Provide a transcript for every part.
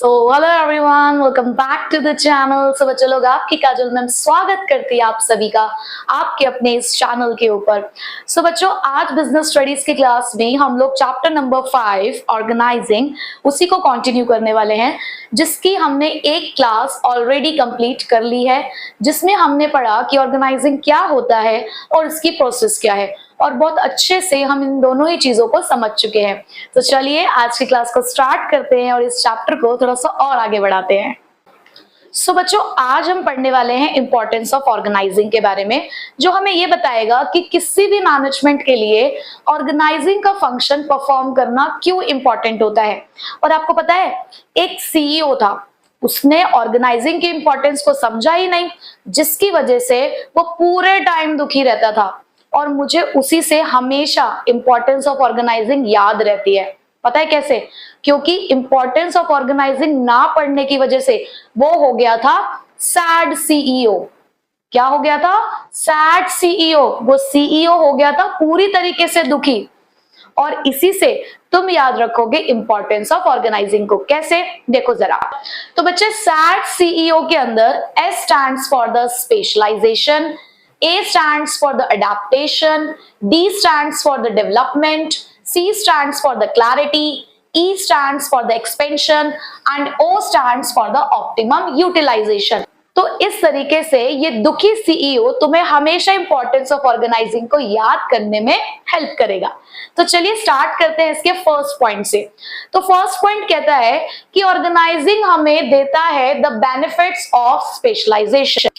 Hello everyone, welcome back to the channel. So बच्चे लोग, आपकी काजल मैम स्वागत करती है आप सभी का आपके अपने इस चैनल के ऊपर। सो बच्चों, आज बिजनेस स्टडीज की क्लास में हम लोग चैप्टर नंबर 5 ऑर्गेनाइजिंग उसी को कंटिन्यू करने वाले हैं, जिसकी हमने एक क्लास ऑलरेडी कंप्लीट कर ली है, जिसमें हमने पढ़ा कि ऑर्गेनाइजिंग क्या होता है और इसकी प्रोसेस क्या है, और बहुत अच्छे से हम इन दोनों ही चीजों को समझ चुके हैं। तो चलिए आज की क्लास को स्टार्ट करते हैं और इस चैप्टर को थोड़ा सा और आगे बढ़ाते हैं। सो बच्चों, आज हम पढ़ने वाले हैं इंपॉर्टेंस ऑफ ऑर्गेनाइजिंग के बारे में, जो हमें ये बताएगा कि किसी भी मैनेजमेंट के लिए ऑर्गेनाइजिंग का फंक्शन परफॉर्म करना क्यों इंपॉर्टेंट होता है। और आपको पता है, एक सीईओ था, उसने ऑर्गेनाइजिंग की इंपॉर्टेंस को समझा ही नहीं, जिसकी वजह से वो पूरे टाइम दुखी रहता था। और मुझे उसी से हमेशा इंपॉर्टेंस ऑफ ऑर्गेनाइजिंग याद रहती है। पता है कैसे? क्योंकि इंपॉर्टेंस ऑफ ऑर्गेनाइजिंग ना पढ़ने की वजह से वो हो गया था सैड सीईओ। क्या हो गया था? Sad CEO. वो सीईओ हो गया था पूरी तरीके से दुखी। और इसी से तुम याद रखोगे इंपॉर्टेंस ऑफ ऑर्गेनाइजिंग को। कैसे? देखो जरा। तो बच्चे, सैड सीईओ के अंदर S stands for the specialization, A stands for the adaptation, D stands for the development, C stands for the clarity, E stands for the expansion and O stands for the optimum utilization। तो इस तरीके से ये दुखी CEO तुम्हें हमेशा importance of organising को याद करने में हेल्प करेगा। तो चलिए स्टार्ट करते हैं इसके फर्स्ट पॉइंट से। तो फर्स्ट पॉइंट कहता है कि ऑर्गेनाइजिंग हमें देता है द बेनिफिट्स ऑफ स्पेशलाइजेशन,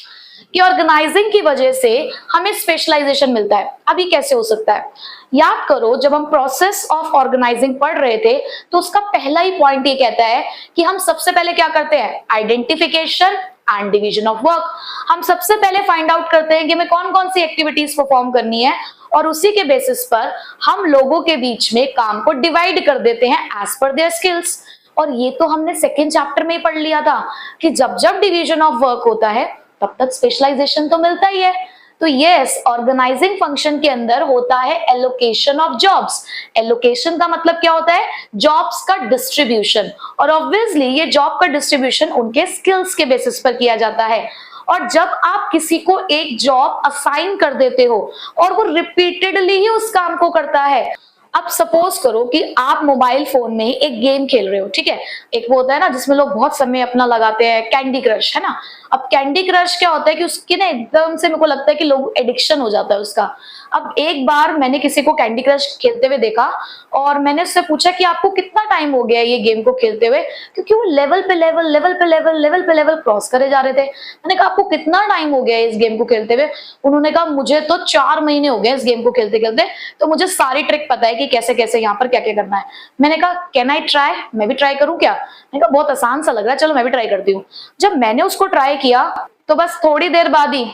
कि ऑर्गेनाइजिंग की वजह से हमें स्पेशलाइजेशन मिलता है। अभी कैसे हो सकता है? याद करो, जब हम प्रोसेस ऑफ ऑर्गेनाइजिंग पढ़ रहे थे तो उसका पहला ही पॉइंट ये कहता है कि हम सबसे पहले क्या करते हैं? Identification and division of work. हम सबसे पहले फाइंड आउट करते हैं कि हमें कौन कौन सी एक्टिविटीज परफॉर्म करनी है, और उसी के बेसिस पर हम लोगों के बीच में काम को डिवाइड कर देते हैं एज पर देयर स्किल्स। और ये तो हमने सेकेंड चैप्टर में ही पढ़ लिया था कि जब जब डिवीजन ऑफ वर्क होता है तब तक स्पेशलाइजेशन तो मिलता ही है। तो यस, ऑर्गेनाइजिंग फंक्शन के अंदर होता है एलोकेशन ऑफ जॉब्स। एलोकेशन का मतलब क्या होता है? जॉब्स का डिस्ट्रीब्यूशन। और ऑब्वियसली ये जॉब का डिस्ट्रीब्यूशन उनके स्किल्स के बेसिस पर किया जाता है। और जब आप किसी को एक जॉब असाइन कर देते हो और वो रिपीटेडली ही उस काम को करता है, अब सपोज करो कि आप मोबाइल फोन में एक गेम खेल रहे हो, ठीक है? एक वो होता है ना जिसमें लोग बहुत समय अपना लगाते हैं, कैंडी क्रश, है ना? अब कैंडी क्रश क्या होता है कि उसकी ना एकदम से मेरे को लगता है कि लोग एडिक्शन हो जाता है उसका। अब एक बार मैंने किसी को कैंडी क्रश खेलते हुए देखा और मैंने उससे पूछा कि आपको कितना टाइम हो गया ये गेम को खेलते हुए, क्योंकि वो लेवल पे लेवल क्रॉस करे जा रहे थे। मैंने कहा आपको कितना टाइम हो गया इस गेम को खेलते हुए? उन्होंने कहा मुझे तो 4 महीने हो गए इस गेम को खेलते खेलते, तो मुझे सारी ट्रिक पता है कि कैसे कैसे यहाँ पर क्या क्या करना है। मैंने कहा कैन आई ट्राई? मैं भी ट्राई करूँ क्या? मैंने कहा बहुत आसान सा लग रहा है, चलो मैं भी ट्राई करती हूँ। जब मैंने उसको ट्राई किया तो बस थोड़ी देर बाद ही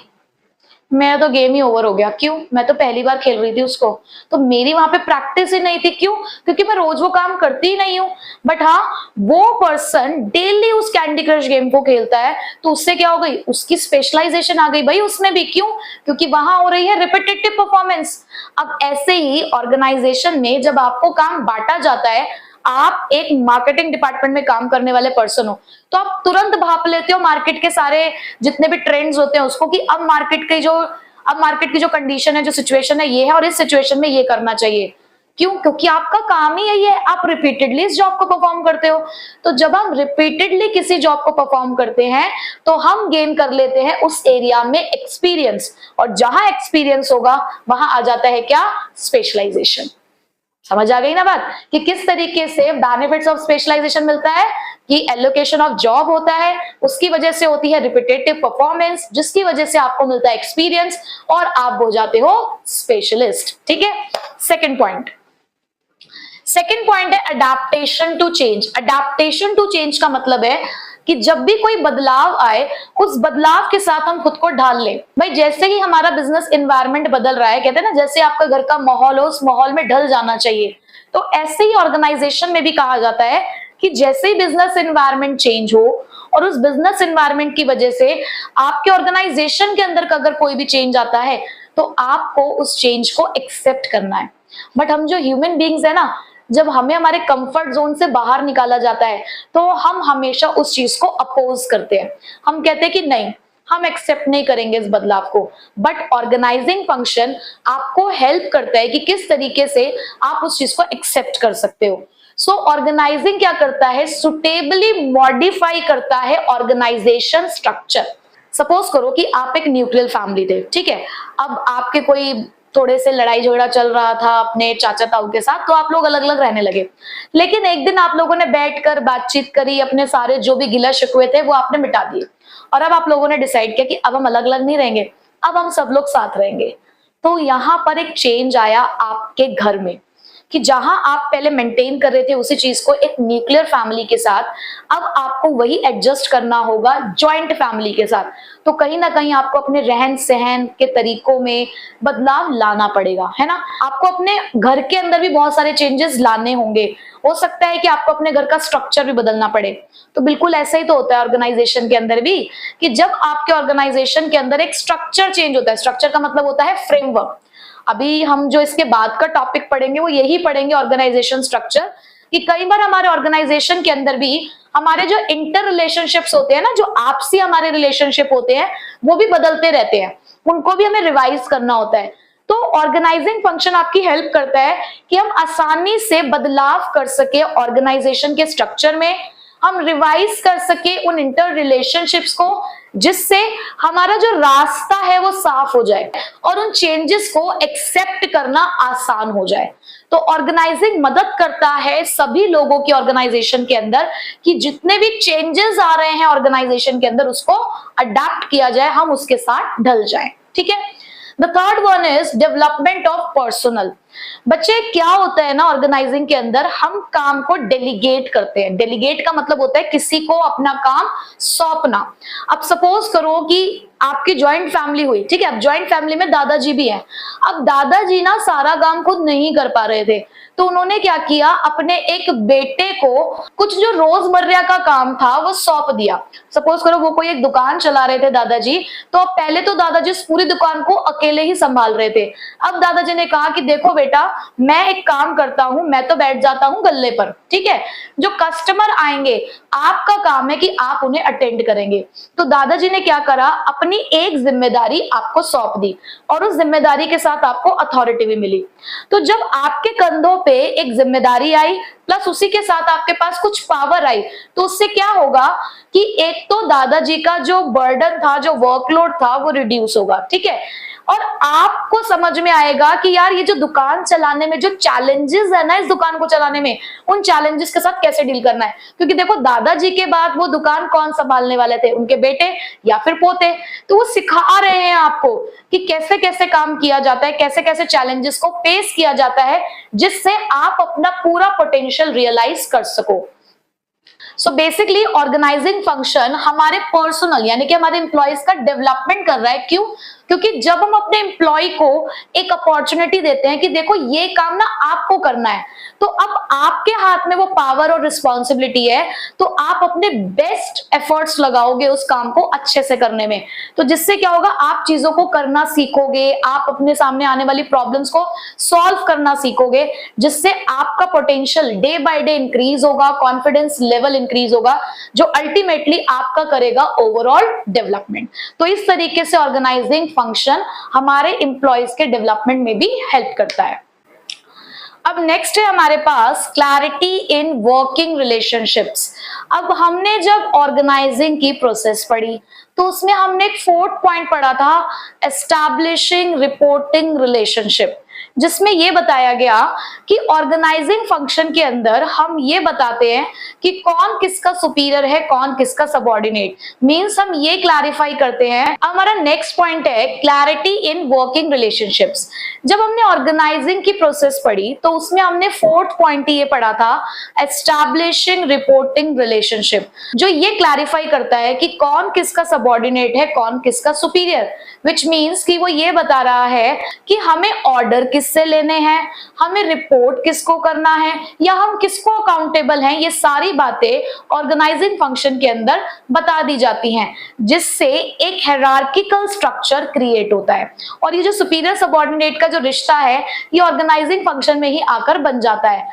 मेरा तो गेम ही ओवर हो गया। क्यों? मैं तो पहली बार खेल रही थी उसको, तो मेरी वहां पे प्रैक्टिस ही नहीं थी। क्यों? क्योंकि मैं रोज वो काम करती ही नहीं हूँ। बट हाँ, वो पर्सन डेली उस कैंडी क्रश गेम को खेलता है, तो उससे क्या हो गई? उसकी स्पेशलाइजेशन आ गई भाई उसमें भी। क्यों? क्योंकि वहां हो रही है रिपीटेटिव परफॉर्मेंस। अब ऐसे ही ऑर्गेनाइजेशन में जब आपको काम बांटा जाता है, आप एक मार्केटिंग डिपार्टमेंट में काम करने वाले पर्सन हो, तो आप तुरंत भाप लेते हो मार्केट के सारे जितने भी ट्रेंड्स होते हैं उसको, कि अब मार्केट की जो कंडीशन है, जो सिचुएशन है ये है, और इस सिचुएशन में ये करना चाहिए। क्यों? क्योंकि आपका काम ही यही है, आप रिपीटेडली इस जॉब को परफॉर्म करते हो। तो जब हम रिपीटेडली किसी जॉब को परफॉर्म करते हैं तो हम गेन कर लेते हैं उस एरिया में एक्सपीरियंस, और जहां एक्सपीरियंस होगा वहां आ जाता है क्या? स्पेशलाइजेशन। समझ आ गई ना बात कि किस तरीके से बेनिफिट्स ऑफ स्पेशलाइजेशन मिलता है? कि एलोकेशन ऑफ जॉब होता है, उसकी वजह से होती है रिपीटेटिव परफॉर्मेंस, जिसकी वजह से आपको मिलता है एक्सपीरियंस और आप हो जाते हो स्पेशलिस्ट। ठीक है? सेकंड पॉइंट है adaptation to change. Adaptation to change का मतलब है कि जब भी कोई बदलाव आए, उस बदलाव के साथ हम खुद को ढाल लें। भाई जैसे ही हमारा बिजनेस एनवायरनमेंट बदल रहा है, कहते हैं ना जैसे आपका घर का माहौल हो उस माहौल में ढल जाना चाहिए, तो ऐसे ही ऑर्गेनाइजेशन में भी कहा जाता है कि जैसे ही बिजनेस एनवायरनमेंट चेंज हो और उस बिजनेस एनवायरनमेंट की वजह से आपके ऑर्गेनाइजेशन के अंदर अगर कोई भी चेंज आता है तो आपको उस चेंज को एक्सेप्ट करना है। बट हम जो ह्यूमन बीइंग्स है ना, जब हमें हमारे कंफर्ट जोन से बाहर निकाला जाता है तो हम हमेशा उस चीज को अपोज करते हैं। हम कहते हैं कि नहीं, हम एक्सेप्ट नहीं करेंगे इस बदलाव को। बट ऑर्गेनाइजिंग फंक्शन आपको हेल्प करता है कि किस तरीके से आप उस चीज को एक्सेप्ट कर सकते हो। सो ऑर्गेनाइजिंग क्या करता है, सुटेबली मॉडिफाई करता है ऑर्गेनाइजेशन स्ट्रक्चर। सपोज करो कि आप एक न्यूक्लियर फैमिली थे, ठीक है। अब आपके कोई थोड़े से लड़ाई झगड़ा चल रहा था अपने चाचा ताऊ के साथ, तो आप लोग अलग अलग रहने लगे। लेकिन एक दिन आप लोगों ने बैठकर बातचीत करी, अपने सारे जो भी गिला शिकवे थे वो आपने मिटा दिए, और अब आप लोगों ने डिसाइड किया कि अब हम अलग अलग नहीं रहेंगे, अब हम सब लोग साथ रहेंगे। तो यहाँ पर एक चेंज आया आपके घर में कि जहां आप पहले मेंटेन कर रहे थे उसी चीज को एक न्यूक्लियर फैमिली के साथ, अब आपको वही एडजस्ट करना होगा जॉइंट फैमिली के साथ। तो कहीं ना कहीं आपको अपने रहन सहन के तरीकों में बदलाव लाना पड़ेगा, है ना। आपको अपने घर के अंदर भी बहुत सारे चेंजेस लाने होंगे। हो सकता है कि आपको अपने घर का स्ट्रक्चर भी बदलना पड़े। तो बिल्कुल ऐसा ही तो होता है ऑर्गेनाइजेशन के अंदर भी, कि जब आपके ऑर्गेनाइजेशन के अंदर एक स्ट्रक्चर चेंज होता है, स्ट्रक्चर का मतलब होता है फ्रेमवर्क। अभी हम जो इसके बाद का टॉपिक पढ़ेंगे वो यही पढ़ेंगे, ऑर्गेनाइजेशन स्ट्रक्चर, कि कई बार हमारे ऑर्गेनाइजेशन के अंदर भी हमारे जो इंटर रिलेशनशिप्स होते हैं ना, जो आपसी हमारे रिलेशनशिप होते हैं, वो भी बदलते रहते हैं, उनको भी हमें रिवाइज करना होता है। तो ऑर्गेनाइजिंग फंक्शन आपकी हेल्प करता है कि हम आसानी से बदलाव कर सके ऑर्गेनाइजेशन के स्ट्रक्चर में, हम रिवाइज कर सके उन इंटर रिलेशनशिप्स को, जिससे हमारा जो रास्ता है वो साफ हो जाए और उन चेंजेस को एक्सेप्ट करना आसान हो जाए। तो ऑर्गेनाइजिंग मदद करता है सभी लोगों की ऑर्गेनाइजेशन के अंदर कि जितने भी चेंजेस आ रहे हैं ऑर्गेनाइजेशन के अंदर उसको अडैप्ट किया जाए, हम उसके साथ ढल जाएं, ठीक है। The third one is development of personal. बच्चे क्या होता है ना, ऑर्गेनाइजिंग के अंदर हम काम को डेलीगेट करते हैं। डेलीगेट का मतलब होता है किसी को अपना काम सौंपना। अब सपोज करो कि आपकी ज्वाइंट फैमिली हुई, ठीक है। अब ज्वाइंट फैमिली में दादाजी भी हैं। अब दादाजी ना सारा काम खुद नहीं कर पा रहे थे, तो उन्होंने क्या किया, अपने एक बेटे को कुछ जो रोजमर्रा का काम था वो सौंप दिया। सपोज करो वो कोई एक दुकान चला रहे थे दादाजी, तो अब पहले तो दादाजी उस पूरी दुकान को अकेले ही संभाल रहे थे। अब दादाजी ने कहा कि देखो बेटा, मैं एक काम करता हूं, मैं तो बैठ जाता हूं गल्ले पर, ठीक है। जो कस्टमर आएंगे आपका काम है कि आप उन्हें अटेंड करेंगे। तो दादाजी ने क्या करा, अपनी एक जिम्मेदारी आपको सौंप दी और उस जिम्मेदारी के साथ आपको अथॉरिटी भी मिली। तो जब आपके कंधों पे एक जिम्मेदारी आई प्लस उसी के साथ आपके पास कुछ पावर आई, तो उससे क्या होगा कि एक तो दादाजी का जो बर्डन था, जो वर्कलोड था, वो रिड्यूस होगा, ठीक है। और आपको समझ में आएगा कि यार ये जो दुकान चलाने में जो चैलेंजेस है ना, इस दुकान को चलाने में, उन चैलेंजेस के साथ कैसे डील करना है। क्योंकि देखो दादाजी के बाद वो दुकान कौन संभालने वाले थे, उनके बेटे या फिर पोते। तो वो सिखा रहे हैं आपको कि कैसे कैसे काम किया जाता है, कैसे कैसे चैलेंजेस को फेस किया जाता है, जिससे आप अपना पूरा पोटेंशियल रियलाइज कर सको। सो बेसिकली ऑर्गेनाइजिंग फंक्शन हमारे पर्सनल यानी कि हमारे एम्प्लॉयज का डेवलपमेंट कर रहा है। क्यों? क्योंकि जब हम अपने एम्प्लॉय को एक अपॉर्चुनिटी देते हैं कि देखो ये काम ना आपको करना है, तो अब आपके हाथ में वो पावर और रिस्पॉन्सिबिलिटी है, तो आप अपने बेस्ट एफर्ट्स लगाओगे उस काम को अच्छे से करने में। तो जिससे क्या होगा, आप चीजों को करना सीखोगे, आप अपने सामने आने वाली प्रॉब्लम्स को सॉल्व करना सीखोगे, जिससे आपका potential day by day increase होगा, कॉन्फिडेंस लेवल इंक्रीज होगा, जो अल्टीमेटली आपका करेगा ओवरऑल डेवलपमेंट। तो इस तरीके से ऑर्गेनाइजिंग फंक्शन हमारे एम्प्लॉयज के डेवलपमेंट में भी हेल्प करता है। अब नेक्स्ट है हमारे पास क्लैरिटी इन वर्किंग रिलेशनशिप्स। अब हमने जब ऑर्गेनाइजिंग की प्रोसेस पढ़ी तो उसमें हमने एक फोर्थ पॉइंट पढ़ा था, एस्टैब्लिशिंग रिपोर्टिंग रिलेशनशिप, जिसमें यह बताया गया कि ऑर्गेनाइजिंग फंक्शन के अंदर हम ये बताते हैं कि कौन किसका सुपीरियर है, कौन किसका सबऑर्डिनेट। मींस हम ये क्लैरिफाई करते हैं। हमारा नेक्स्ट पॉइंट है क्लैरिटी इन वर्किंग रिलेशनशिप्स। जब हमने ऑर्गेनाइजिंग की प्रोसेस पढ़ी तो उसमें हमने फोर्थ पॉइंट ये पढ़ा था, एस्टैब्लिशिंग रिपोर्टिंग रिलेशनशिप, जो ये क्लैरिफाई करता है कि कौन किसका सबऑर्डिनेट है, कौन किसका सुपीरियर। विच मीन्स कि वो ये बता रहा है कि हमें ऑर्डर किससे लेने हैं, हमें रिपोर्ट किसको करना है, या हम किसको अकाउंटेबल हैं। ये सारी बातें ऑर्गेनाइजिंग फंक्शन के अंदर बता दी जाती हैं, जिससे एक हायरार्किकल स्ट्रक्चर क्रिएट होता है। और ये जो सुपीरियर सबऑर्डिनेट का जो रिश्ता है, ये ऑर्गेनाइजिंग फंक्शन में ही आकर बन जाता है।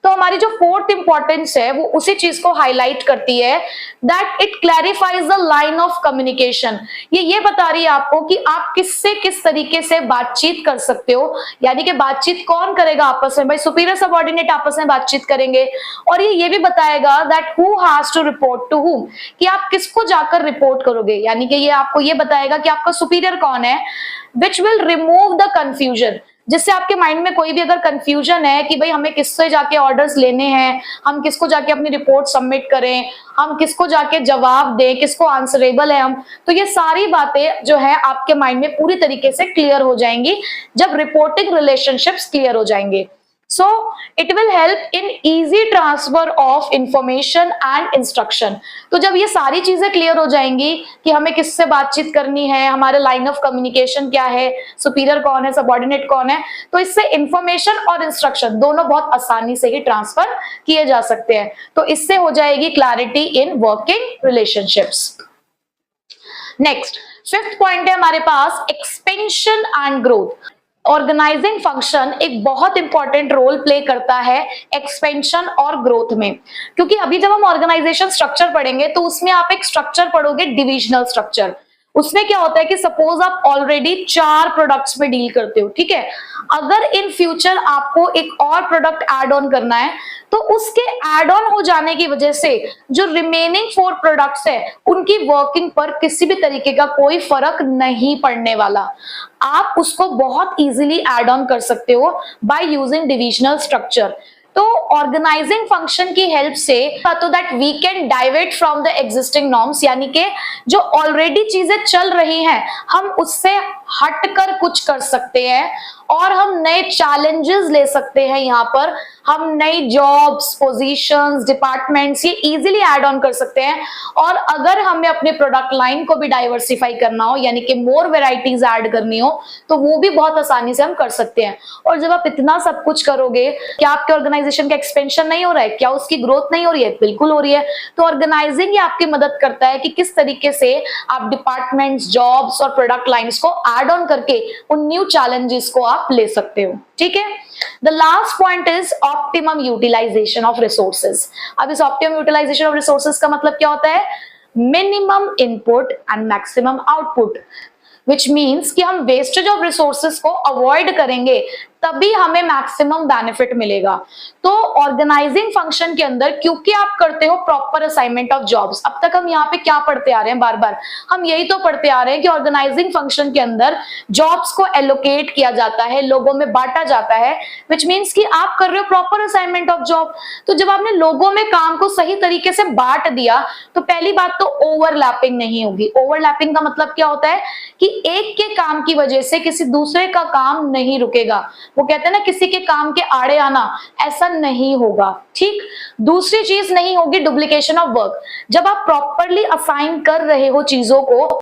तो हमारी जो फोर्थ इंपॉर्टेंस है वो उसी चीज को हाईलाइट करती है, that it clarifies the line of communication. ये बता रही है आपको कि आप किससे किस तरीके से बातचीत कर सकते हो, यानी कि बातचीत कौन करेगा आपस में, भाई सुपीरियर सबऑर्डिनेट आपस में बातचीत करेंगे। और ये भी बताएगा that who has to report to whom, कि आप किसको जाकर रिपोर्ट करोगे, यानी कि ये आपको ये बताएगा कि आपका सुपीरियर कौन है, which will remove the confusion, जिससे आपके माइंड में कोई भी अगर कंफ्यूजन है कि भाई हमें किससे जाके ऑर्डर्स लेने हैं, हम किसको जाके अपनी रिपोर्ट सबमिट करें, हम किसको जाके जवाब दें, किसको आंसरेबल है हम, तो ये सारी बातें जो है आपके माइंड में पूरी तरीके से क्लियर हो जाएंगी जब रिपोर्टिंग रिलेशनशिप्स क्लियर हो जाएंगे। So it will help in easy transfer of information and instruction। तो जब ये सारी चीजें क्लियर हो जाएंगी कि हमें किससे बातचीत करनी है, हमारे लाइन ऑफ कम्युनिकेशन क्या है, सुपीरियर कौन है, सबऑर्डिनेट कौन है, तो इससे इंफॉर्मेशन और इंस्ट्रक्शन दोनों बहुत आसानी से ही ट्रांसफर किए जा सकते हैं। तो इससे हो जाएगी clarity in working relationships. Next fifth point है हमारे पास expansion and growth. Organising function एक बहुत इंपॉर्टेंट रोल प्ले करता है एक्सपेंशन और ग्रोथ में, क्योंकि अभी जब हम ऑर्गेनाइजेशन स्ट्रक्चर पढ़ेंगे तो उसमें आप एक स्ट्रक्चर पढ़ोगे डिविजनल स्ट्रक्चर। उसमें क्या होता है कि सपोज आप ऑलरेडी 4 प्रोडक्ट्स में डील करते हो, ठीक है, अगर इन फ्यूचर आपको एक और प्रोडक्ट ऐड ऑन करना है तो उसके ऐड ऑन हो जाने की वजह से जो रिमेनिंग 4 प्रोडक्ट्स है उनकी वर्किंग पर किसी भी तरीके का कोई फर्क नहीं पड़ने वाला। आप उसको बहुत इजीली ऐड ऑन कर सकते हो बाय यूजिंग डिविजनल स्ट्रक्चर। तो ऑर्गेनाइजिंग फंक्शन की हेल्प से तो that we can divert from the existing norms, यानी कि जो ऑलरेडी चीजें चल रही हैं हम उससे हटकर कुछ कर सकते हैं और हम नए चैलेंजेस ले सकते हैं। यहाँ पर हम नई जॉब्स, पोजीशंस, डिपार्टमेंट्स ये इजीली ऐड ऑन कर सकते हैं। और अगर हमें अपने प्रोडक्ट लाइन को भी डाइवर्सिफाई करना हो, यानी कि मोर वेराइटीज ऐड करनी हो, तो वो भी बहुत आसानी से हम कर सकते हैं। और जब आप इतना सब कुछ करोगे, क्या आपके ऑर्गेनाइजेशन का एक्सपेंशन नहीं हो रहा है, क्या उसकी ग्रोथ नहीं हो रही है? बिल्कुल हो रही है। तो ऑर्गेनाइजिंग ही आपकी मदद करता है कि किस तरीके से आप डिपार्टमेंट्स, जॉब्स और प्रोडक्ट लाइन्स को ऐड ऑन करके उन न्यू चैलेंजेस को आप ले सकते हो। ठीक है, the last point is optimum utilization of resources. अब इस ऑप्टिमम यूटिलाइजेशन ऑफ रिसोर्सेज का मतलब क्या होता है? Minimum input and maximum output, which means कि हम वेस्टेज ऑफ रिसोर्सेज को अवॉइड करेंगे तभी हमें मैक्सिमम बेनिफिट मिलेगा। तो ऑर्गेनाइजिंग फंक्शन के अंदर क्योंकि आप करते हो प्रॉपर असाइनमेंट ऑफ जॉब्स, अब तक हम यहाँ पे क्या पढ़ते आ रहे हैं, बार बार हम यही तो पढ़ते आ रहे हैं कि ऑर्गेनाइजिंग फंक्शन के अंदर जॉब्स को एलोकेट किया जाता है, लोगों में बांटा जाता है, विच मीन्स कि आप कर रहे हो प्रॉपर असाइनमेंट ऑफ जॉब। तो जब आपने लोगों में काम को सही तरीके से बांट दिया तो पहली बात तो ओवरलैपिंग नहीं होगी। ओवरलैपिंग का मतलब क्या होता है कि एक के काम की वजह से किसी दूसरे का काम नहीं रुकेगा। वो कहते हैं ना, किसी के काम के आड़े आना, ऐसा नहीं होगा। ठीक, दूसरी चीज नहीं होगी डुप्लीकेशन ऑफ वर्क। जब आप प्रॉपरली असाइन कर रहे हो चीजों को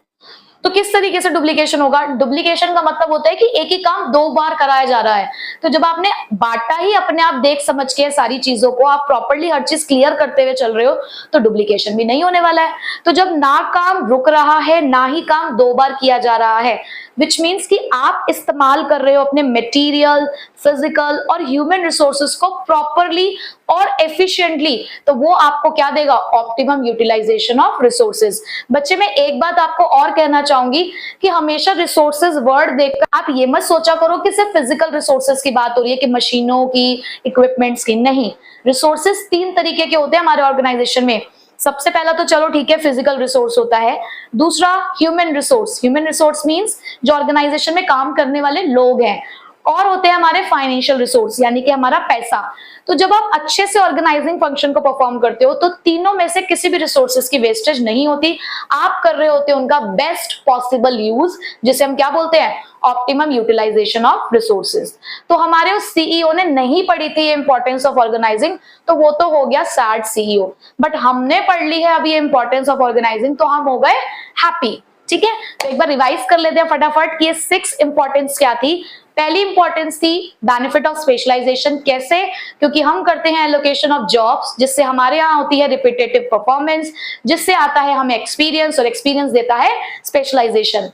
तो किस तरीके से डुप्लीकेशन होगा? डुप्लीकेशन का मतलब होता है कि एक ही काम 2 बार कराया जा रहा है। तो जब आपने बांटा ही अपने आप देख समझ के सारी चीजों को, आप प्रॉपरली हर चीज क्लियर करते हुए चल रहे हो, तो डुप्लीकेशन भी नहीं होने वाला है। तो जब ना काम रुक रहा है ना ही काम 2 बार किया जा रहा है, विच मीन्स कि आप इस्तेमाल कर रहे हो अपने मटेरियल, फिजिकल और ह्यूमन रिसोर्सेज को प्रॉपरली और एफिशिएंटली, तो वो आपको क्या देगा? Optimum utilization of resources. बच्चे मैं एक बात आपको और कहना चाहूंगी कि हमेशा रिसोर्सेज वर्ड देखकर आप ये मत सोचा करो कि सिर्फ फिजिकल रिसोर्सेज की बात हो रही है, कि मशीनों की, इक्विपमेंट्स की। नहीं, रिसोर्सेज 3 तरीके के होते हैं हमारे ऑर्गेनाइजेशन में। सबसे पहला तो चलो ठीक है, फिजिकल रिसोर्स होता है। दूसरा human resource. Human resource means जो ऑर्गेनाइजेशन में काम करने वाले लोग हैं। और होते हैं हमारे फाइनेंशियल रिसोर्स, यानी कि हमारा पैसा। तो जब आप अच्छे से ऑर्गेनाइजिंग फंक्शन को परफॉर्म करते हो तो तीनों में से किसी भी रिसोर्सेज की वेस्टेज नहीं होती। आप कर रहे होते हो उनका बेस्ट पॉसिबल यूज, जिसे हम क्या बोलते हैं? Optimum utilization of resources. तो हमारे उस सीईओ ने नहीं पढ़ी थी ये इंपॉर्टेंस ऑफ ऑर्गेनाइजिंग, तो वो तो हो गया सैड सीईओ। बट हमने पढ़ ली है अभी ये इंपॉर्टेंस ऑफ ऑर्गेनाइजिंग, तो हम हो गए हैप्पी। ठीक है, तो एक बार रिवाइज कर लेते हैं फटाफट कि ये 6 इंपॉर्टेंस क्या थी। पहली इंपॉर्टेंस थी बेनिफिट ऑफ स्पेशलाइजेशन। कैसे? क्योंकि हम करते हैं एलोकेशन ऑफ जॉब्स, जिससे हमारे यहाँ होती है रिपीटेटिव परफॉर्मेंस, जिससे आता है हमें एक्सपीरियंस, और एक्सपीरियंस देता है स्पेशलाइजेशन।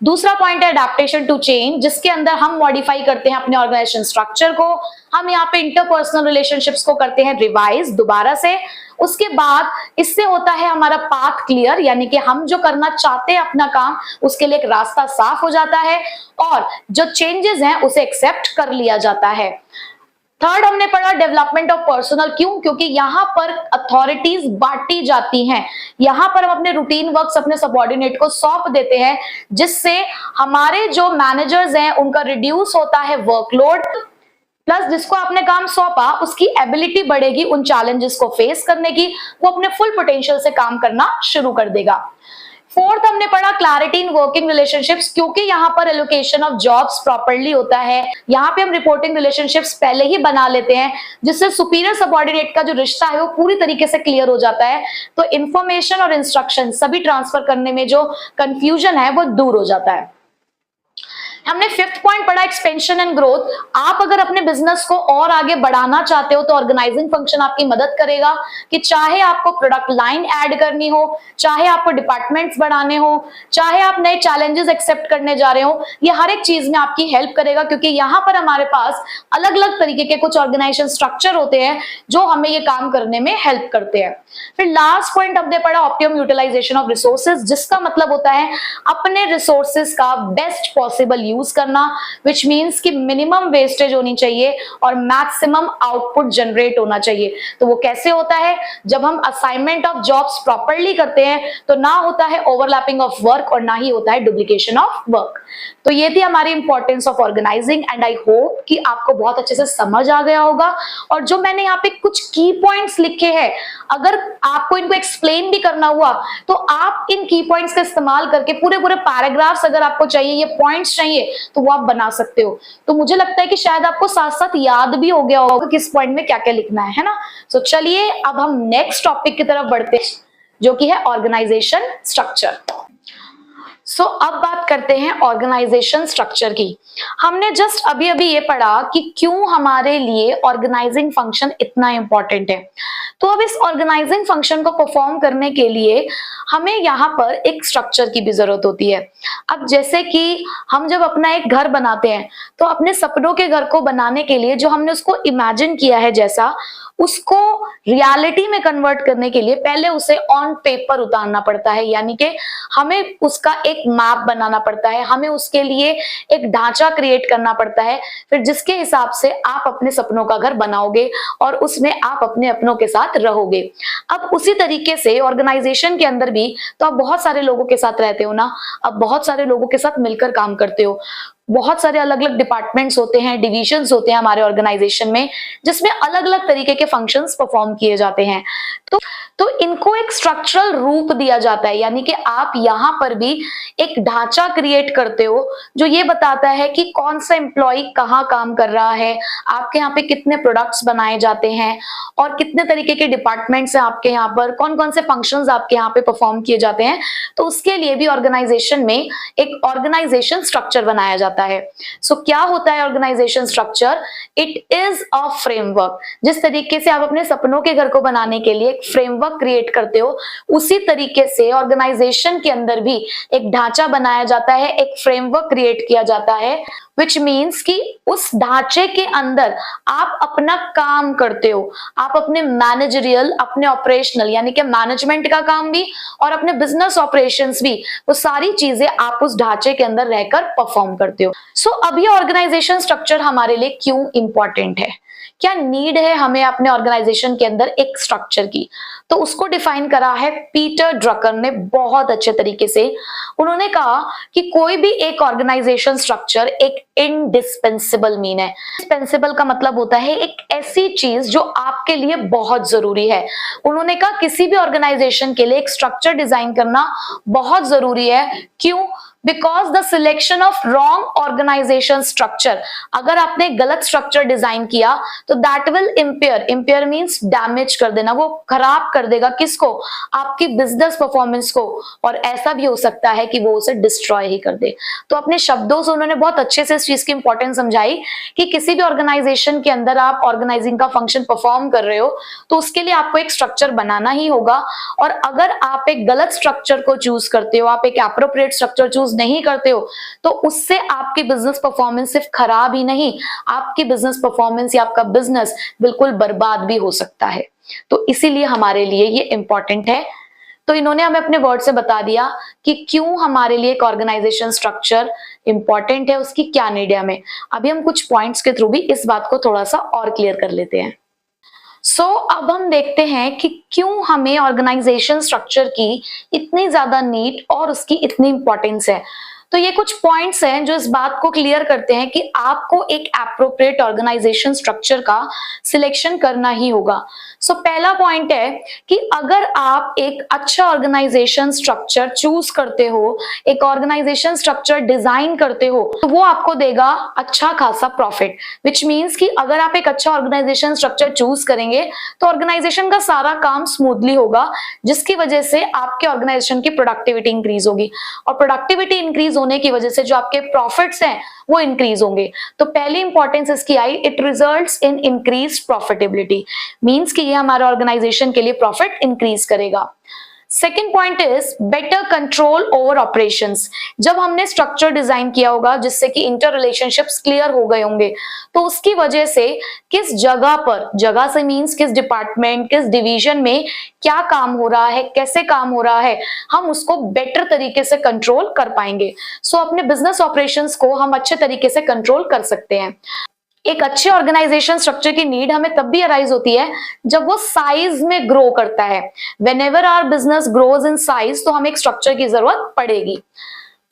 दूसरा पॉइंट है अडेप्टेशन टू चेंज, जिसके अंदर हम मॉडिफाई करते हैं अपने ऑर्गेनाइजेशन स्ट्रक्चर को। हम यहाँ पे इंटरपर्सनल रिलेशनशिप्स को करते हैं रिवाइज दोबारा से। उसके बाद इससे होता है हमारा पाथ क्लियर, यानी कि हम जो करना चाहते हैं अपना काम, उसके लिए एक रास्ता साफ हो जाता है और जो चेंजेस हैं उसे एक्सेप्ट कर लिया जाता है। थर्ड हमने पढ़ा डेवलपमेंट ऑफ पर्सनल। क्यों? क्योंकि यहाँ पर अथॉरिटीज बांटी जाती हैं। यहाँ पर हम अपने रूटीन वर्क्स अपने सबऑर्डिनेट को सौंप देते हैं, जिससे हमारे जो मैनेजर्स हैं उनका रिड्यूस होता है वर्कलोड, प्लस जिसको आपने काम सौंपा उसकी एबिलिटी बढ़ेगी उन चैलेंजेस को फेस करने की, वो अपने फुल पोटेंशियल से काम करना शुरू कर देगा। फोर्थ हमने पढ़ा क्लैरिटी इन वर्किंग रिलेशनशिप्स, क्योंकि यहाँ पर एलोकेशन ऑफ जॉब्स प्रॉपर्ली होता है। यहाँ पे हम रिपोर्टिंग रिलेशनशिप्स पहले ही बना लेते हैं, जिससे सुपीरियर सबऑर्डिनेट का जो रिश्ता है वो पूरी तरीके से क्लियर हो जाता है। तो इंफॉर्मेशन और इंस्ट्रक्शन सभी ट्रांसफर करने में जो कंफ्यूजन है वो दूर हो जाता है। हमने फिफ्थ पॉइंट पढ़ा एक्सपेंशन एंड ग्रोथ। आप अगर अपने बिजनेस को और आगे बढ़ाना चाहते हो तो ऑर्गेनाइजिंग फंक्शन आपकी मदद करेगा, कि चाहे आपको प्रोडक्ट लाइन ऐड करनी हो, चाहे आपको डिपार्टमेंट्स बढ़ाने हो, चाहे आप नए चैलेंजेस एक्सेप्ट करने जा रहे हो, ये हर एक चीज में आपकी हेल्प करेगा, क्योंकि यहाँ पर हमारे पास अलग अलग तरीके के कुछ ऑर्गेनाइजेशन स्ट्रक्चर होते हैं जो हमें ये काम करने में हेल्प करते हैं। फिर लास्ट पॉइंट हमने पढ़ा ऑप्टिमम यूटिलाइजेशन ऑफ रिसोर्सेज, जिसका मतलब होता है अपने रिसोर्सेज का बेस्ट पॉसिबल यूज करना, विच मीन्स कि मिनिमम वेस्टेज होनी चाहिए और मैक्सिमम आउटपुट जनरेट होना चाहिए। तो वो कैसे होता है? जब हम असाइनमेंट ऑफ जॉब्स प्रॉपर्ली करते हैं तो ना होता है ओवरलैपिंग ऑफ वर्क और ना ही होता है डुप्लीकेशन ऑफ वर्क। तो ये थी हमारी importance of organizing and I hope कि आपको बहुत अच्छे से समझ आ गया होगा। और जो मैंने यहाँ पे कुछ की पॉइंट्स लिखे हैं, अगर आपको इनको एक्सप्लेन भी करना हुआ तो आप इन की पॉइंट्स का इस्तेमाल करके पूरे पूरे पैराग्राफ्स अगर आपको चाहिए, ये पॉइंट्स चाहिए, तो वो आप बना सकते हो। तो मुझे लगता है कि शायद आपको साथ साथ याद भी हो गया होगा किस पॉइंट में क्या क्या लिखना है ना। सो चलिए अब हम नेक्स्ट टॉपिक की तरफ बढ़ते हैं, जो कि है ऑर्गेनाइजेशन स्ट्रक्चर। अब बात करते हैं ऑर्गेनाइजेशन स्ट्रक्चर की। हमने जस्ट अभी अभी ये पढ़ा कि क्यों हमारे लिए ऑर्गेनाइजिंग फंक्शन इतना इंपॉर्टेंट है। तो अब इस ऑर्गेनाइजिंग फंक्शन को परफॉर्म करने के लिए हमें यहाँ पर एक स्ट्रक्चर की भी जरूरत होती है। अब जैसे कि हम जब अपना एक घर बनाते हैं तो अपने सपनों के घर को बनाने के लिए जो हमने उसको इमेजिन किया है, जैसा उसको रियलिटी में कन्वर्ट करने के लिए पहले उसे ऑन पेपर उतारना पड़ता है, यानी कि हमें उसका एक मैप बनाना पड़ता है, हमें उसके लिए एक ढांचा क्रिएट करना पड़ता है, फिर जिसके हिसाब से आप अपने सपनों का घर बनाओगे और उसमें आप अपने अपनों के साथ रहोगे। अब उसी तरीके से ऑर्गेनाइजेशन के अंदर भी तो आप बहुत सारे लोगों के साथ रहते हो ना, अब बहुत सारे लोगों के साथ मिलकर काम करते हो, बहुत सारे अलग अलग डिपार्टमेंट्स होते हैं, डिविजन्स होते हैं हमारे ऑर्गेनाइजेशन में, जिसमें अलग अलग तरीके के फंक्शंस परफॉर्म किए जाते हैं। तो इनको एक स्ट्रक्चरल रूप दिया जाता है, यानी कि आप यहाँ पर भी एक ढांचा क्रिएट करते हो जो ये बताता है कि कौन सा एम्प्लॉय कहाँ काम कर रहा है, आपके यहाँ पे कितने प्रोडक्ट्स बनाए जाते हैं और कितने तरीके के डिपार्टमेंट्स हैं आपके यहाँ पर, कौन कौन से फंक्शंस आपके यहाँ पे परफॉर्म किए जाते हैं। तो उसके लिए भी ऑर्गेनाइजेशन में एक ऑर्गेनाइजेशन स्ट्रक्चर बनाया जाता है। क्या होता है organization structure? It is a framework. जिस तरीके से आप अपने सपनों के घर को बनाने के लिए एक फ्रेमवर्क क्रिएट करते हो, उसी तरीके से ऑर्गेनाइजेशन के अंदर भी एक ढांचा बनाया जाता है, एक फ्रेमवर्क क्रिएट किया जाता है, विच मीन्स कि उस ढांचे के अंदर आप अपना काम करते हो, आप अपने मैनेजरियल, अपने ऑपरेशनल यानी कि मैनेजमेंट का काम भी और अपने बिजनेस ऑपरेशंस भी, वो सारी चीजें आप उस ढांचे के अंदर रहकर परफॉर्म करते हो। अब ये ऑर्गेनाइजेशन स्ट्रक्चर हमारे लिए क्यों इंपॉर्टेंट है, क्या नीड है हमें अपने ऑर्गेनाइजेशन के अंदर एक स्ट्रक्चर की? तो उसको डिफाइन करा है पीटर ड्रकर ने बहुत अच्छे तरीके से। उन्होंने कहा कि कोई भी एक ऑर्गेनाइजेशन स्ट्रक्चर एक इंडिस्पेंसिबल मीन है। इंडिस्पेंसिबल का मतलब होता है एक ऐसी चीज जो आपके लिए बहुत जरूरी है। उन्होंने कहा किसी भी ऑर्गेनाइजेशन के लिए एक स्ट्रक्चर डिजाइन करना बहुत जरूरी है। क्यों? Because the selection of wrong organization structure, अगर आपने गलत स्ट्रक्चर डिजाइन किया तो that will impair means damage कर देना, वो खराब कर देगा किसको? आपकी बिजनेस परफॉर्मेंस को, और ऐसा भी हो सकता है कि वो उसे डिस्ट्रॉय ही कर दे। तो अपने शब्दों से उन्होंने बहुत अच्छे से इस चीज की इंपॉर्टेंस समझाई कि किसी भी ऑर्गेनाइजेशन के अंदर आप ऑर्गेनाइजिंग का फंक्शन परफॉर्म कर रहे हो तो उसके लिए आपको एक स्ट्रक्चर बनाना ही होगा। और अगर आप एक गलत स्ट्रक्चर को चूज करते हो, आप एक एप्रोप्रिएट स्ट्रक्चर चूज नहीं करते हो तो उससे आपकी बिजनेस परफॉर्मेंस सिर्फ खराब ही नहीं, आपकी बिजनेस परफॉर्मेंस या आपका बिजनेस बिल्कुल बर्बाद भी हो सकता है। तो इसीलिए हमारे लिए ये इंपॉर्टेंट है। तो इन्होंने हमें अपने वर्ड से बता दिया कि क्यों हमारे लिए एक ऑर्गेनाइजेशन स्ट्रक्चर इंपॉर्टेंट है, उसकी क्या नीड है हमें। अभी हम कुछ पॉइंट्स के थ्रू भी इस बात को थोड़ा सा और क्लियर कर लेते हैं। अब हम देखते हैं कि क्यों हमें ऑर्गेनाइजेशन स्ट्रक्चर की इतनी ज्यादा नीड और उसकी इतनी इंपॉर्टेंस है। तो ये कुछ पॉइंट्स हैं जो इस बात को क्लियर करते हैं कि आपको एक एप्रोप्रिएट ऑर्गेनाइजेशन स्ट्रक्चर का सिलेक्शन करना ही होगा। पहला पॉइंट है कि अगर आप एक अच्छा ऑर्गेनाइजेशन स्ट्रक्चर चूज करते हो, एक ऑर्गेनाइजेशन स्ट्रक्चर डिजाइन करते हो, तो वो आपको देगा अच्छा खासा प्रॉफिट। विच मीन्स कि अगर आप एक अच्छा ऑर्गेनाइजेशन स्ट्रक्चर चूज करेंगे तो ऑर्गेनाइजेशन का सारा काम स्मूथली होगा, जिसकी वजह से आपके ऑर्गेनाइजेशन की प्रोडक्टिविटी इंक्रीज होगी, और प्रोडक्टिविटी इंक्रीज होने की वजह से जो आपके प्रॉफिट्स हैं वो इंक्रीज होंगे। तो पहली इंपॉर्टेंस इसकी आई, it results in increase profitability, means कि ये हमारे ऑर्गेनाइजेशन के लिए प्रॉफिट इंक्रीज करेगा। Second point is better control over operations. जब हमने स्ट्रक्चर डिजाइन किया होगा जिससे कि इंटर रिलेशनशिप्स क्लियर हो गए होंगे, तो उसकी वजह से किस जगह पर, जगह से मींस किस डिपार्टमेंट, किस डिवीजन में क्या काम हो रहा है, कैसे काम हो रहा है, हम उसको बेटर तरीके से कंट्रोल कर पाएंगे। अपने बिजनेस ऑपरेशंस को हम अच्छे तरीके से कंट्रोल कर सकते हैं। एक अच्छे ऑर्गेनाइजेशन स्ट्रक्चर की नीड हमें तब भी अराइज होती है जब वो साइज में ग्रो करता है। Whenever our business grows in size, तो हमें एक स्ट्रक्चर की जरूरत पड़ेगी।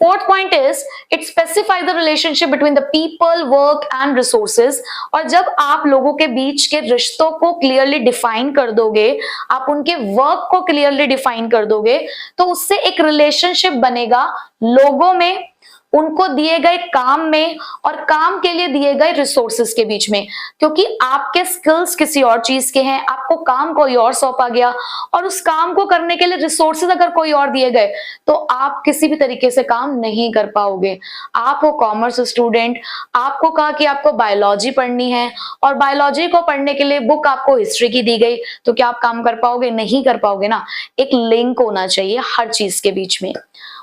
Fourth point is it specify the relationship between the people, work and resources. और जब आप लोगों के बीच के रिश्तों को क्लियरली डिफाइन कर दोगे, आप उनके वर्क को क्लियरली डिफाइन कर दोगे, तो उससे एक रिलेशनशिप बनेगा लोगों में, उनको दिए गए काम में, और काम के लिए दिए गए रिसोर्सेस के बीच में। क्योंकि आपके स्किल्स किसी और चीज के हैं, आपको काम कोई और सौंपा गया, और उस काम को करने के लिए रिसोर्सेज अगर कोई और दिए गए, तो आप किसी भी तरीके से काम नहीं कर पाओगे। आप हो कॉमर्स स्टूडेंट, आपको कहा कि आपको बायोलॉजी पढ़नी है, और बायोलॉजी को पढ़ने के लिए बुक आपको हिस्ट्री की दी गई, तो क्या आप काम कर पाओगे? नहीं कर पाओगे ना। एक लिंक होना चाहिए हर चीज के बीच में।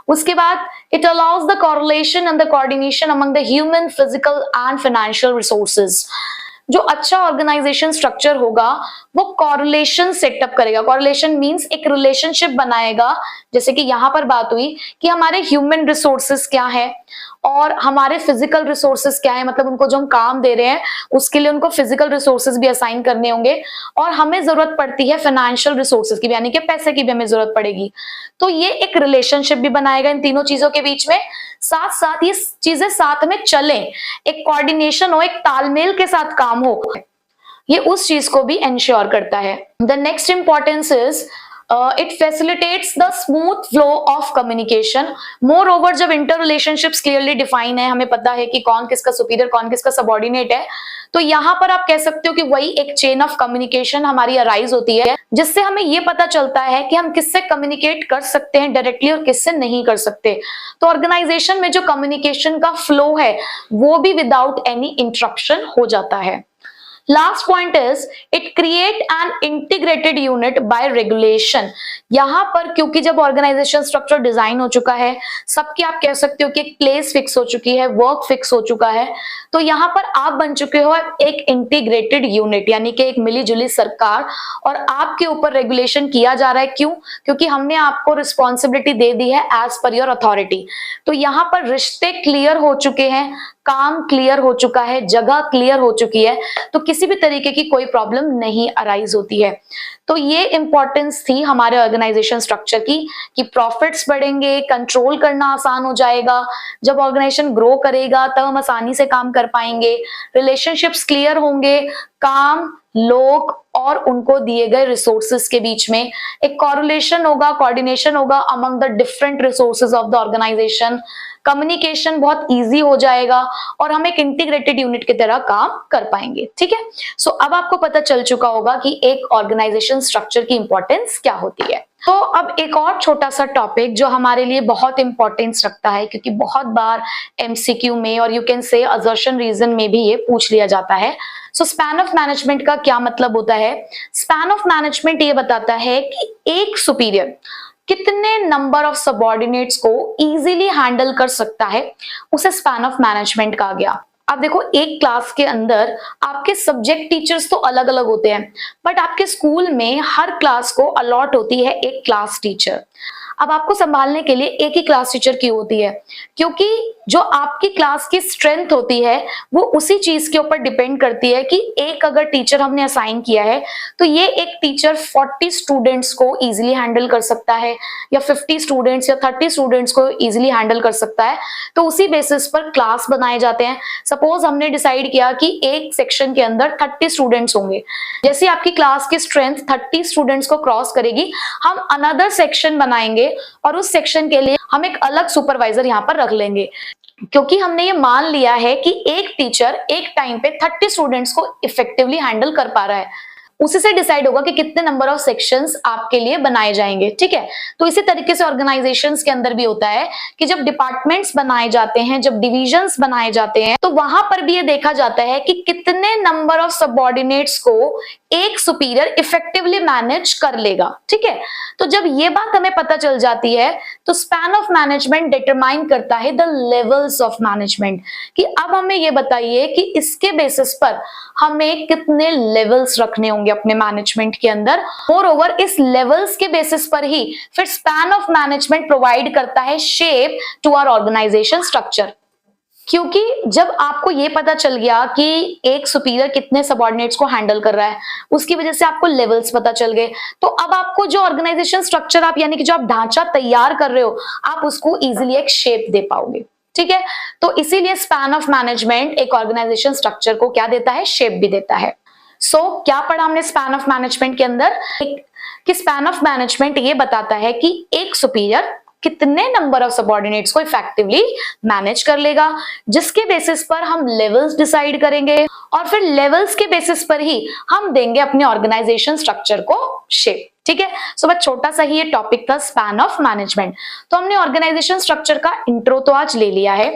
उसके बाद it allows the correlation and the coordination among the human, physical and financial resources। जो अच्छा ऑर्गेनाइजेशन स्ट्रक्चर होगा वो कॉरलेशन सेटअप करेगा। कॉरलेशन मींस एक रिलेशनशिप बनाएगा, जैसे कि यहाँ पर बात हुई कि हमारे ह्यूमन रिसोर्सेस क्या है और हमारे फिजिकल रिसोर्सेस क्या है, मतलब उनको जो हम काम दे रहे हैं उसके लिए उनको फिजिकल रिसोर्सेस भी असाइन करने होंगे, और हमें जरूरत पड़ती है फाइनेंशियल रिसोर्सेस की भी, यानी कि पैसे की भी हमें जरूरत पड़ेगी। तो ये एक रिलेशनशिप भी बनाएगा इन तीनों चीजों के बीच में। साथ साथ ये चीजें साथ में चलें, एक कोऑर्डिनेशन हो, एक तालमेल के साथ काम हो, ये उस चीज को भी इंश्योर करता है। The next importance is it facilitates the smooth flow of communication. More over जब इंटर रिलेशनशिप्स क्लियरली डिफाइन है, हमें पता है कि कौन किसका सुपीरियर कौन किसका सबऑर्डिनेट है, तो यहाँ पर आप कह सकते हो कि वही एक चेन ऑफ कम्युनिकेशन हमारी अराइज होती है, जिससे हमें ये पता चलता है कि हम किससे कम्युनिकेट कर सकते हैं डायरेक्टली और किससे नहीं कर सकते। तो ऑर्गेनाइजेशन में जो कम्युनिकेशन का फ्लो है वो भी विदाउट एनी इंटरप्शन हो जाता है। Last point is it create an integrated unit by regulation. यहां पर क्योंकि जब ऑर्गेनाइजेशन स्ट्रक्चर डिजाइन हो चुका है, सबकी आप कह सकते हो कि एक प्लेस फिक्स हो चुकी है, वर्क फिक्स हो चुका है, तो यहां पर आप बन चुके हो एक इंटीग्रेटेड यूनिट, यानी कि एक मिली जुली सरकार, और आपके ऊपर रेगुलेशन किया जा रहा है। क्यों? क्योंकि हमने आपको रिस्पॉन्सिबिलिटी दे दी है एज पर योर अथॉरिटी। तो यहां पर रिश्ते क्लियर हो चुके हैं, काम क्लियर हो चुका है, जगह क्लियर हो चुकी है, तो किसी भी तरीके की कोई प्रॉब्लम नहीं अराइज होती है। तो ये इंपॉर्टेंस थी हमारे ऑर्गेनाइजेशन स्ट्रक्चर की कि प्रॉफिट्स बढ़ेंगे, कंट्रोल करना आसान हो जाएगा, जब ऑर्गेनाइजेशन ग्रो करेगा तब हम आसानी से काम कर पाएंगे, रिलेशनशिप्स क्लियर होंगे, काम, लोग और उनको दिए गए रिसोर्सेस के बीच में एक कोरिलेशन होगा, कोऑर्डिनेशन होगा among the different resources of the organization, communication बहुत इजी हो जाएगा और हम एक इंटीग्रेटेड यूनिट की तरह काम कर पाएंगे। ठीक है, अब आपको पता चल चुका होगा कि एक ऑर्गेनाइजेशन स्ट्रक्चर की इंपॉर्टेंस क्या होती है। तो अब एक और छोटा सा टॉपिक जो हमारे लिए बहुत इंपॉर्टेंस रखता है, क्योंकि बहुत बार एमसीक्यू में और you can say assertion reason में भी ये पूछ लिया जाता है। स्पैन ऑफ मैनेजमेंट का क्या मतलब होता है? स्पैन ऑफ मैनेजमेंट ये बताता है कि एक सुपीरियर कितने नंबर ऑफ सबऑर्डिनेट्स को इजीली हैंडल कर सकता है, उसे स्पैन ऑफ मैनेजमेंट कहा गया। अब देखो, एक क्लास के अंदर आपके सब्जेक्ट टीचर्स तो अलग अलग होते हैं, बट आपके स्कूल में हर क्लास को अलॉट होती है एक क्लास टीचर। अब आपको संभालने के लिए एक ही क्लास टीचर क्यों होती है? क्योंकि जो आपकी क्लास की स्ट्रेंथ होती है वो उसी चीज के ऊपर डिपेंड करती है कि एक अगर टीचर हमने असाइन किया है तो ये एक टीचर 40 स्टूडेंट्स को इजीली हैंडल कर सकता है, या 50 स्टूडेंट्स या 30 स्टूडेंट्स को इजीली हैंडल कर सकता है। तो उसी बेसिस पर क्लास बनाए जाते हैं। सपोज हमने डिसाइड किया कि एक सेक्शन के अंदर 30 स्टूडेंट्स होंगे, जैसे आपकी क्लास की स्ट्रेंथ 30 स्टूडेंट्स को क्रॉस करेगी, हम अनदर सेक्शन बनाएंगे और उस सेक्शन के लिए हम एक अलग सुपरवाइजर यहाँ पर रख लेंगे, क्योंकि हमने ये मान लिया है कि एक टीचर एक टाइम पे 30 स्टूडेंट्स को इफेक्टिवली हैंडल कर पा रहा है। उसी से डिसाइड होगा कि कितने नंबर ऑफ सेक्शंस आपके लिए बनाए जाएंगे, ठीक है। तो इसी तरीके से ऑर्गेनाइजेशंस के अंदर भी होता है कि जब डिपार्टमेंट्स बनाए जाते हैं, जब डिविजन्स बनाए जाते हैं, तो वहां पर भी ये देखा जाता है कि कितने नंबर ऑफ सबऑर्डिनेट्स को एक सुपीरियर इफेक्टिवली मैनेज कर लेगा, ठीक है। तो जब ये बात हमें पता चल जाती है तो स्पैन ऑफ मैनेजमेंट डिटरमाइन करता है द लेवल्स ऑफ मैनेजमेंट, कि अब हमें ये बताइए कि इसके बेसिस पर हमें कितने लेवल्स रखने होंगे अपने मैनेजमेंट के अंदर। मोर ओवर इस लेवल्स के बेसिस पर ही फिर स्पैन ऑफ मैनेजमेंट प्रोवाइड करता है shape to our organization structure. क्योंकि जब आपको ये पता चल गया कि एक सुपीरियर कितने सबऑर्डिनेट्स को हैंडल कर रहा है, उसकी वजह से आपको लेवल्स पता चल गए, तो अब आपको जो ऑर्गेनाइजेशन स्ट्रक्चर आप यानी कि जो आप ढांचा तैयार कर रहे हो, आप उसको इजीली एक शेप दे पाओगे, ठीक है। तो इसीलिए स्पैन ऑफ मैनेजमेंट एक ऑर्गेनाइजेशन स्ट्रक्चर को क्या देता है? शेप भी देता है। क्या पढ़ा हमने स्पैन ऑफ मैनेजमेंट के अंदर? कि स्पैन ऑफ मैनेजमेंट ये बताता है कि एक सुपीरियर कितने नंबर ऑफ सबऑर्डिनेट्स को इफेक्टिवली मैनेज कर लेगा, जिसके बेसिस पर हम लेवल्स डिसाइड करेंगे और फिर लेवल्स के बेसिस पर ही हम देंगे अपने ऑर्गेनाइजेशन स्ट्रक्चर को शेप, ठीक है। बस छोटा सा ही ये टॉपिक था स्पैन ऑफ मैनेजमेंट। तो हमने ऑर्गेनाइजेशन स्ट्रक्चर का इंट्रो तो आज ले लिया है।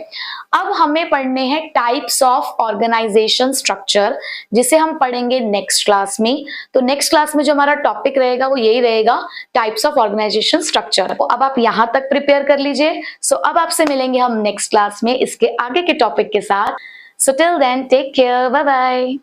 अब हमें पढ़ने हैं टाइप्स ऑफ ऑर्गेनाइजेशन स्ट्रक्चर, जिसे हम पढ़ेंगे नेक्स्ट क्लास में। तो नेक्स्ट क्लास में जो हमारा टॉपिक रहेगा वो यही रहेगा, टाइप्स ऑफ ऑर्गेनाइजेशन स्ट्रक्चर। तो अब आप यहां तक प्रिपेयर कर लीजिए। अब आपसे मिलेंगे हम नेक्स्ट क्लास में इसके आगे के टॉपिक के साथ। Till then take care, bye bye.